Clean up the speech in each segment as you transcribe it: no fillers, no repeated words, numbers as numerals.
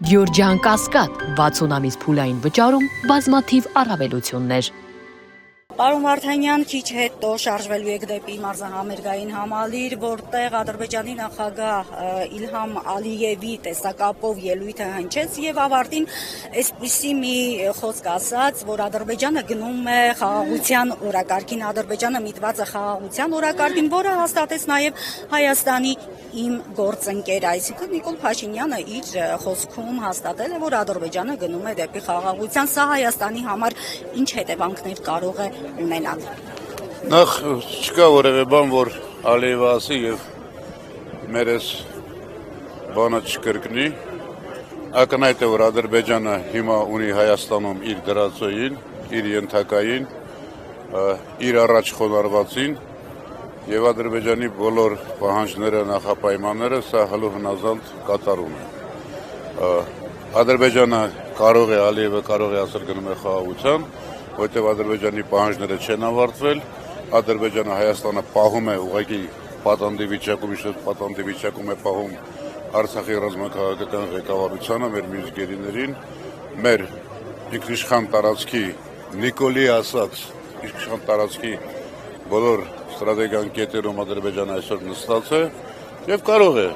Գյորջյան Կասկադ 60 ամիս փուլային վճարում բազմաթիվ առավելություններ։ Պարոն Վարդանյան, քիչ հետո շարժվելու եք դեպի մարզահամերգային համալիր, որտեղ Ադրբեջանի նախագահ Իլհամ Ալիևի տեսակապով ելույթը հնչեց եւ ավարտին այսպիսի մի խոսք ասաց, որ Ադրբեջանը գնում է խաղաղության օրակարգին, Ադրբեջանը միտված է խաղաղության օրակարգին, որը հաստատեց նաեւ Հայաստանի իմ գործընկեր, այսինքն Նիկոլ Փաշինյանը իր խոսքում հաստատել է, որ Ադրբեջանը գնում է դեպի խաղաղության, սա Հայաստանի համար ինչ հետևանքներ կարող է ունենալ։ Նախ չկա որևէ բան, որ Ալիևը ասի եւ մերես բանը չկրկնի։ Ակնհայտ է, որ Ադրբեջանը հիմա ունի Հայաստանում իր դրածոյին, իր ենթակային, իր առաջ խոնարհվածին եւ Ադրբեջանի բոլոր պահանջները, նախապայմանները սա հլու հնազանդ կատարում է։ Ադրբեջանը կարող է, Ալիևը կարող է ասել գնում է խաղաղության, որտեղ Ադրբեջանի պահանջները չեն ավարտվել, Ադրբեջանը Հայաստանը պահում է ուղղակի պատանդի վիճակում, իշտ պատանդի վիճակում է պահում Արցախի ռազմաքաղաքական ղեկավարությանը, մեր մյուս գերիներին, մեր ինքնիշխան տարածքի Նիկոլի ասած ինքնիշխան տարածքի բոլոր ստրատեգիական կետերում Ադրբեջանը այսօր նստած է եւ կարող է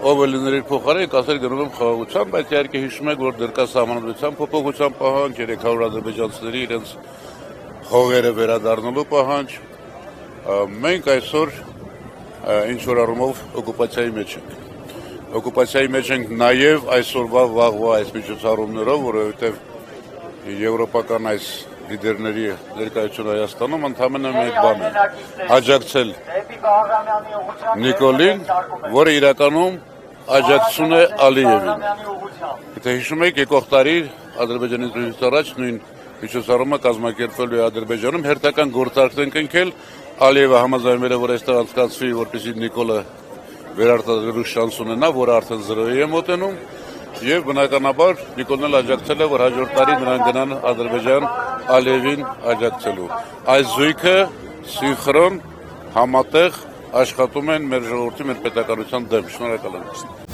ով լիներ իր փոխարեն ասել գնում եմ խաղաղության, բայց իհարկե հիշում եք, որ դեռ կա սահմանադրության փոփոխության պահանջ, 300 ադրբեջանցիների իրենց հողերը վերադառնալու պահանջ։ Մենք այսօր ինչ որ առումով օկուպացիայի մեջ ենք։ Օկուպացիայի մեջ ենք նաեւ այսօրվա վաղվա այս միջոցառումներով, որովհետեւ եվրոպական այս լիդերների ներկայությունը Հայաստանում ընդհանրապես մեկ բան է՝ աջակցել Նիկոլին, որը իրականում աջակցում է Ալիևին։ Եթե հիշում եք, եկող տարի Ադրբեջանի դրույթ առաջ նույն միջոցառումը կազմակերպվելու է Ադրբեջանում, հերթական գործարքներ են կնքել, Ալիևը համաձայնվել է, որ այստեղ անցկացվի, որպեսզի Նիկոլը վերարտադրելու շանս ունենա, որը արդեն 0-ի է մոտենում, եւ բնականաբար Նիկոլն էլ աջակցել է, որ հաջորդ տարի նրան գնան Ադրբեջան Ալիևին աջակցելու։ Այս զույգը սինխրոն համատեղ աշխատում են մեր ժողովրդի, մեր պետականության դեմ։ Շնորհակալ եմ։